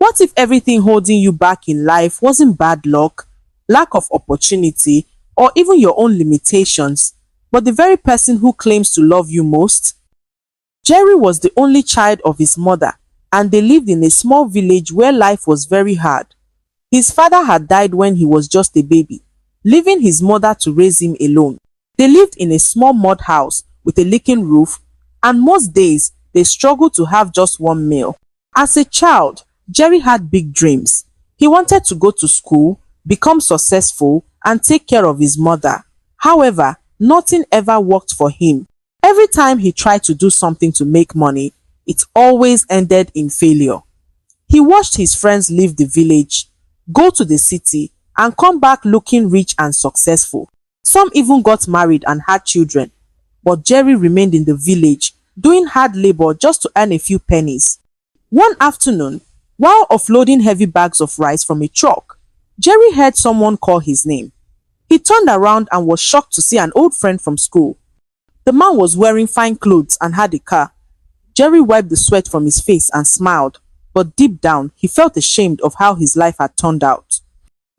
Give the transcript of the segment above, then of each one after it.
What if everything holding you back in life wasn't bad luck, lack of opportunity, or even your own limitations, but the very person who claims to love you most? Jerry was the only child of his mother, and they lived in a small village where life was very hard. His father had died when he was just a baby, leaving his mother to raise him alone. They lived in a small mud house with a leaking roof, and most days they struggled to have just one meal. As a child, Jerry had big dreams. He wanted to go to school, become successful, and take care of his mother. However, nothing ever worked for him. Every time he tried to do something to make money, it always ended in failure. He watched his friends leave the village, go to the city, and come back looking rich and successful. Some even got married and had children. But Jerry remained in the village, doing hard labor just to earn a few pennies. One afternoon, while offloading heavy bags of rice from a truck, Jerry heard someone call his name. He turned around and was shocked to see an old friend from school. The man was wearing fine clothes and had a car. Jerry wiped the sweat from his face and smiled, but deep down he felt ashamed of how his life had turned out.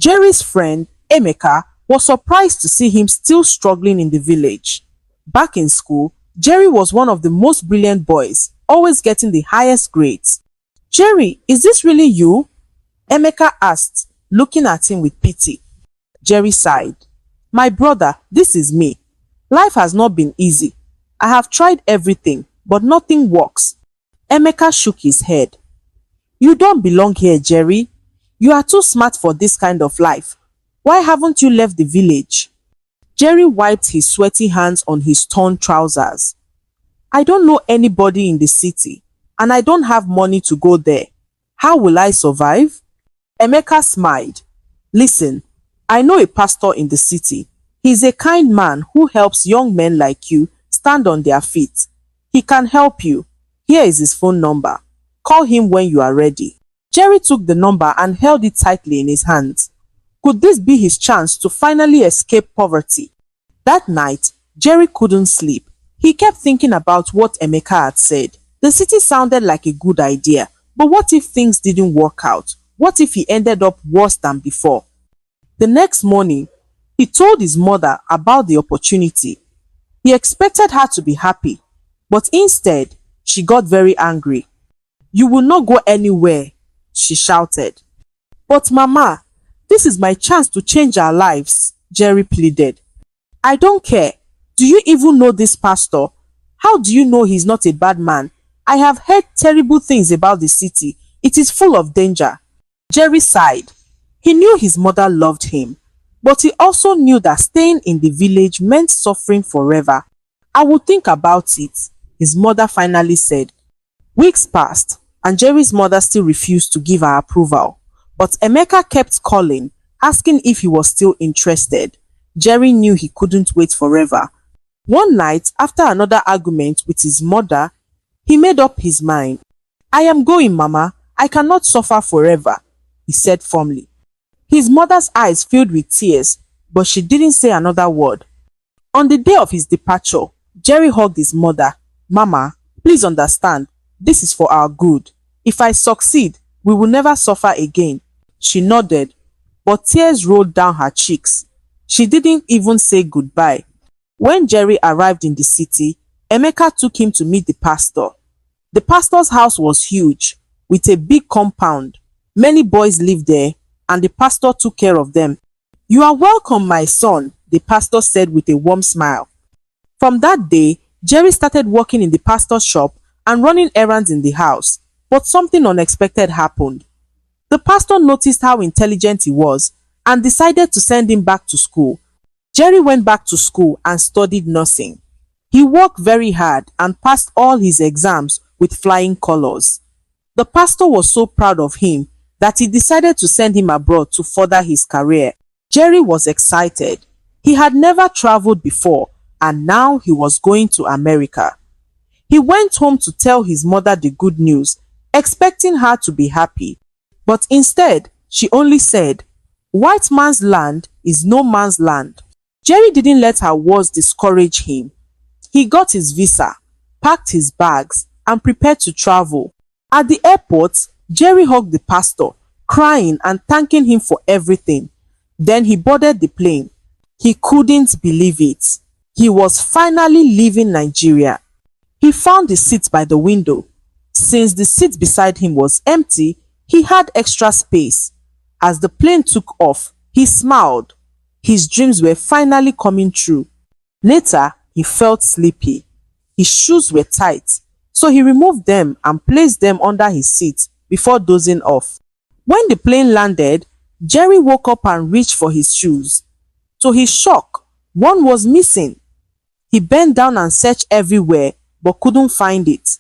Jerry's friend, Emeka, was surprised to see him still struggling in the village. Back in school, Jerry was one of the most brilliant boys, always getting the highest grades. "Jerry, is this really you?" Emeka asked, looking at him with pity. Jerry sighed. "My brother, this is me. Life has not been easy. I have tried everything, but nothing works." Emeka shook his head. "You don't belong here, Jerry. You are too smart for this kind of life. Why haven't you left the village?" Jerry wiped his sweaty hands on his torn trousers. "I don't know anybody in the city, and I don't have money to go there. How will I survive?" Emeka smiled. "Listen, I know a pastor in the city. He's a kind man who helps young men like you stand on their feet. He can help you. Here is his phone number. Call him when you are ready." Jerry took the number and held it tightly in his hands. Could this be his chance to finally escape poverty? That night, Jerry couldn't sleep. He kept thinking about what Emeka had said. The city sounded like a good idea, but what if things didn't work out? What if he ended up worse than before? The next morning, he told his mother about the opportunity. He expected her to be happy, but instead, she got very angry. "You will not go anywhere," she shouted. "But Mama, this is my chance to change our lives," Jerry pleaded. "I don't care. Do you even know this pastor? How do you know he's not a bad man? I have heard terrible things about the city. It is full of danger." Jerry sighed. He knew his mother loved him, but he also knew that staying in the village meant suffering forever. "I will think about it," his mother finally said. Weeks passed, and Jerry's mother still refused to give her approval. But Emeka kept calling, asking if he was still interested. Jerry knew he couldn't wait forever. One night, after another argument with his mother, he made up his mind. "I am going, Mama. I cannot suffer forever," he said firmly. His mother's eyes filled with tears, but she didn't say another word. On the day of his departure, Jerry hugged his mother. "Mama, please understand, this is for our good. If I succeed, we will never suffer again." She nodded, but tears rolled down her cheeks. She didn't even say goodbye. When Jerry arrived in the city, Emeka took him to meet the pastor. The pastor's house was huge, with a big compound. Many boys lived there, and the pastor took care of them. "You are welcome, my son," the pastor said with a warm smile. From that day, Jerry started working in the pastor's shop and running errands in the house. But something unexpected happened. The pastor noticed how intelligent he was and decided to send him back to school. Jerry went back to school and studied nursing. He worked very hard and passed all his exams with flying colors. The pastor was so proud of him that he decided to send him abroad to further his career. Jerry was excited. He had never traveled before, and now he was going to America. He went home to tell his mother the good news, expecting her to be happy. But instead, she only said, "White man's land is no man's land." Jerry didn't let her words discourage him. He got his visa, packed his bags, and prepared to travel. At the airport, Jerry hugged the pastor, crying and thanking him for everything. Then he boarded the plane. He couldn't believe it. He was finally leaving Nigeria. He found a seat by the window. Since the seat beside him was empty, he had extra space. As the plane took off, he smiled. His dreams were finally coming true. Later, he felt sleepy. His shoes were tight, so he removed them and placed them under his seat before dozing off. When the plane landed, Jerry woke up and reached for his shoes. To his shock, one was missing. He bent down and searched everywhere but couldn't find it.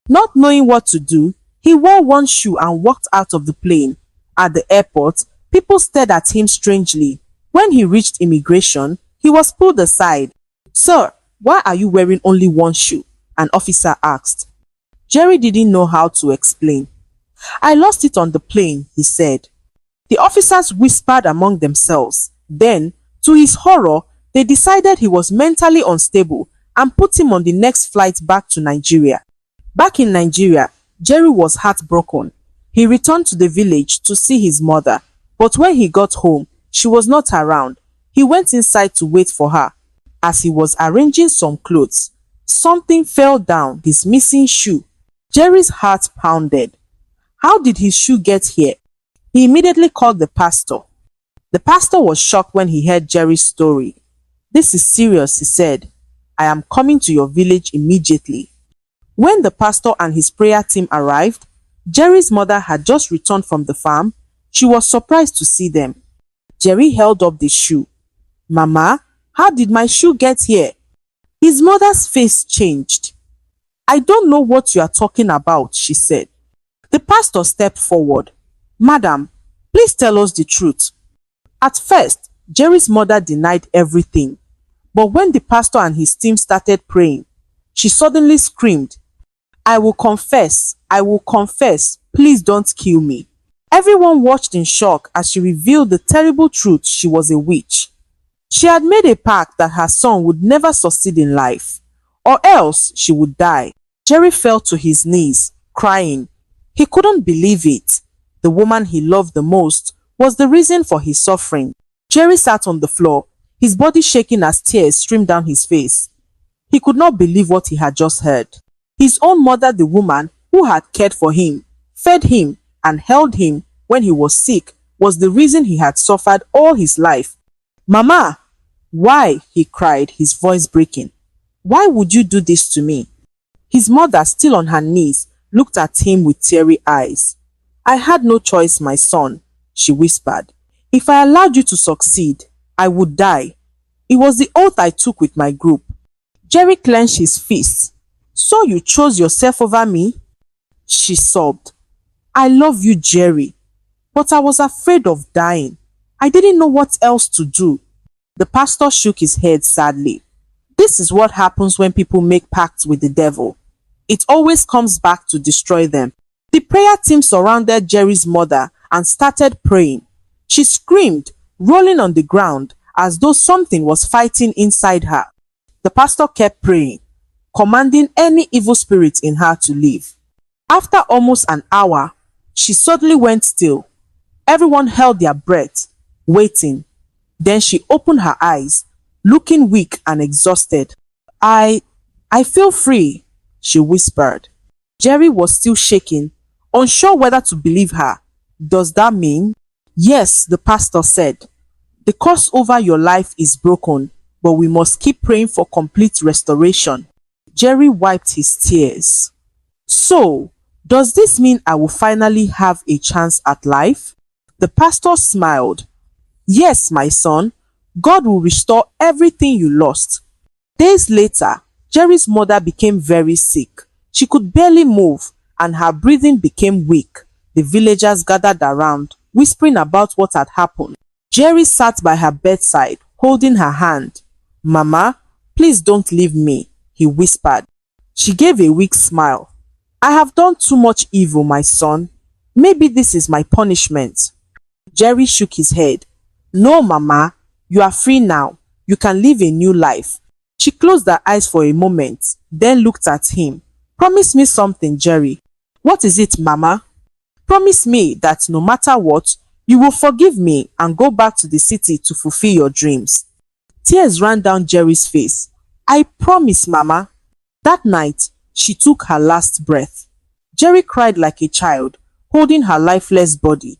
Not knowing what to do, he wore one shoe and walked out of the plane. At the airport, people stared at him strangely. When he reached immigration, he was pulled aside. "Sir, why are you wearing only one shoe?" an officer asked. Jerry didn't know how to explain. "I lost it on the plane," he said. The officers whispered among themselves. Then, to his horror, they decided he was mentally unstable and put him on the next flight back to Nigeria. Back in Nigeria, Jerry was heartbroken. He returned to the village to see his mother, but when he got home, she was not around. He went inside to wait for her. As he was arranging some clothes, something fell down, his missing shoe. Jerry's heart pounded. How did his shoe get here? He immediately called the pastor. The pastor was shocked when he heard Jerry's story. "This is serious," he said. "I am coming to your village immediately." When the pastor and his prayer team arrived, Jerry's mother had just returned from the farm. She was surprised to see them. Jerry held up the shoe. "Mama, how did my shoe get here?" His mother's face changed. "I don't know what you are talking about," she said. The pastor stepped forward. "Madam, please tell us the truth." At first, Jerry's mother denied everything. But when the pastor and his team started praying, she suddenly screamed, "I will confess, I will confess, please don't kill me." Everyone watched in shock as she revealed the terrible truth: she was a witch. She had made a pact that her son would never succeed in life, or else she would die. Jerry fell to his knees, crying. He couldn't believe it. The woman he loved the most was the reason for his suffering. Jerry sat on the floor, his body shaking as tears streamed down his face. He could not believe what he had just heard. His own mother, the woman who had cared for him, fed him, and held him when he was sick, was the reason he had suffered all his life. "Mama, why?" he cried, his voice breaking. "Why would you do this to me?" His mother, still on her knees, looked at him with teary eyes. "I had no choice, my son," she whispered. "If I allowed you to succeed, I would die. It was the oath I took with my group." Jerry clenched his fists. "So you chose yourself over me?" She sobbed. "I love you, Jerry, but I was afraid of dying. I didn't know what else to do." The pastor shook his head sadly. "This is what happens when people make pacts with the devil. It always comes back to destroy them." The prayer team surrounded Jerry's mother and started praying. She screamed, rolling on the ground as though something was fighting inside her. The pastor kept praying, commanding any evil spirit in her to leave. After almost an hour, she suddenly went still. Everyone held their breath, waiting. Then she opened her eyes, looking weak and exhausted. I feel free," she whispered. Jerry was still shaking, unsure whether to believe her. "Does that mean?" "Yes," the pastor said. "The curse over your life is broken, but we must keep praying for complete restoration." Jerry wiped his tears. "So, does this mean I will finally have a chance at life?" The pastor smiled. "Yes, my son. God will restore everything you lost." Days later, Jerry's mother became very sick. She could barely move and her breathing became weak. The villagers gathered around, whispering about what had happened. Jerry sat by her bedside, holding her hand. "Mama, please don't leave me," he whispered. She gave a weak smile. "I have done too much evil, my son. Maybe this is my punishment." Jerry shook his head. "No, Mama, you are free now. You can live a new life." She closed her eyes for a moment, then looked at him. "Promise me something, Jerry." "What is it, Mama?" Promise me that no matter what, you will forgive me and go back to the city to fulfill your dreams." Tears ran down Jerry's face. "I promise, Mama." That night, she took her last breath. Jerry cried like a child, holding her lifeless body.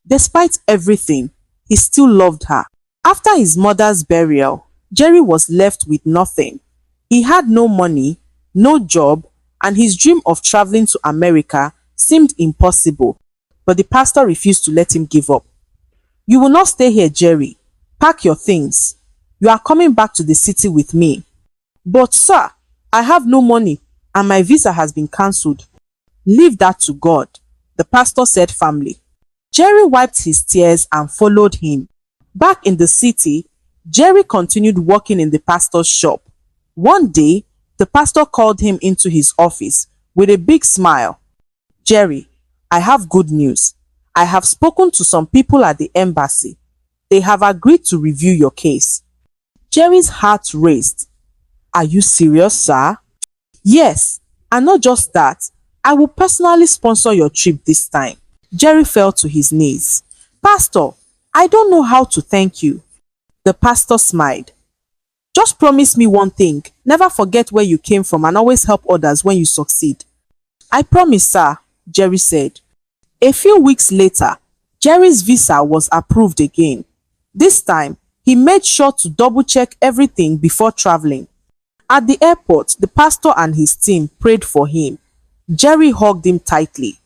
Despite everything, he still loved her. After his mother's burial, Jerry was left with nothing. He had no money, no job, and his dream of traveling to America seemed impossible. But the pastor refused to let him give up. "You will not stay here, Jerry. Pack your things. You are coming back to the city with me." "But sir, I have no money and my visa has been cancelled." "Leave that to God," the pastor said firmly. Jerry wiped his tears and followed him. Back in the city, Jerry continued working in the pastor's shop. One day, the pastor called him into his office with a big smile. "Jerry, I have good news. I have spoken to some people at the embassy. They have agreed to review your case." Jerry's heart raced. "Are you serious, sir?" "Yes, and not just that. I will personally sponsor your trip this time." Jerry fell to his knees. "Pastor, I don't know how to thank you." The pastor smiled. "Just promise me one thing. Never forget where you came from and always help others when you succeed." "I promise, sir," Jerry said. A few weeks later, Jerry's visa was approved again. This time, he made sure to double-check everything before traveling. At the airport, the pastor and his team prayed for him. Jerry hugged him tightly.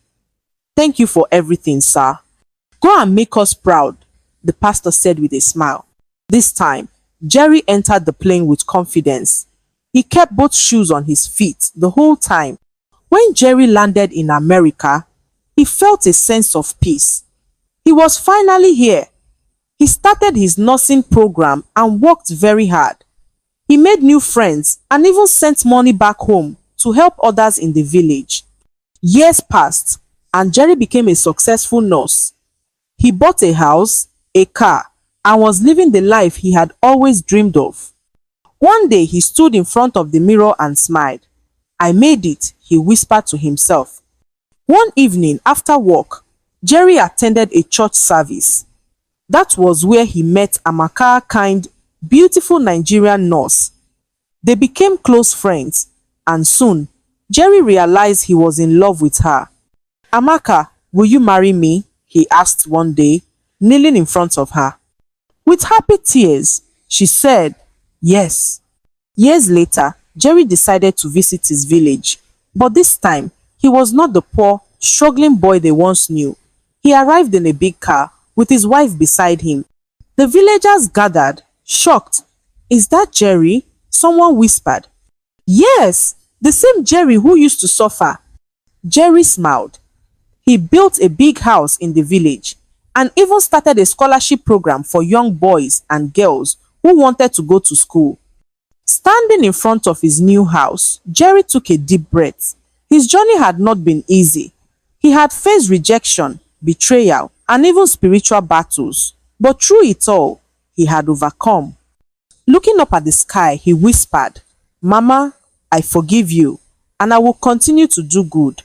"Thank you for everything, sir." "Go and make us proud," the pastor said with a smile. This time, Jerry entered the plane with confidence. He kept both shoes on his feet the whole time. When Jerry landed in America, he felt a sense of peace. He was finally here. He started his nursing program and worked very hard. He made new friends and even sent money back home to help others in the village. Years passed and Jerry became a successful nurse. He bought a house, a car, and was living the life he had always dreamed of. One day he stood in front of the mirror and smiled. "I made it," he whispered to himself. One evening after work, Jerry attended a church service. That was where he met Amaka, kind, beautiful Nigerian nurse. They became close friends, and soon, Jerry realized he was in love with her. "Amaka, will you marry me?" he asked one day, kneeling in front of her. With happy tears, she said, "Yes." Years later, Jerry decided to visit his village, but this time, he was not the poor, struggling boy they once knew. He arrived in a big car with his wife beside him. The villagers gathered, shocked. "Is that Jerry?" someone whispered. "Yes, the same Jerry who used to suffer." Jerry smiled. He built a big house in the village and even started a scholarship program for young boys and girls who wanted to go to school. Standing in front of his new house, Jerry took a deep breath. His journey had not been easy. He had faced rejection, betrayal, and even spiritual battles. But through it all, he had overcome. Looking up at the sky, he whispered, "Mama, I forgive you, and I will continue to do good."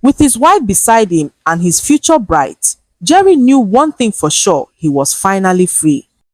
With his wife beside him and his future bright, Jerry knew one thing for sure: he was finally free.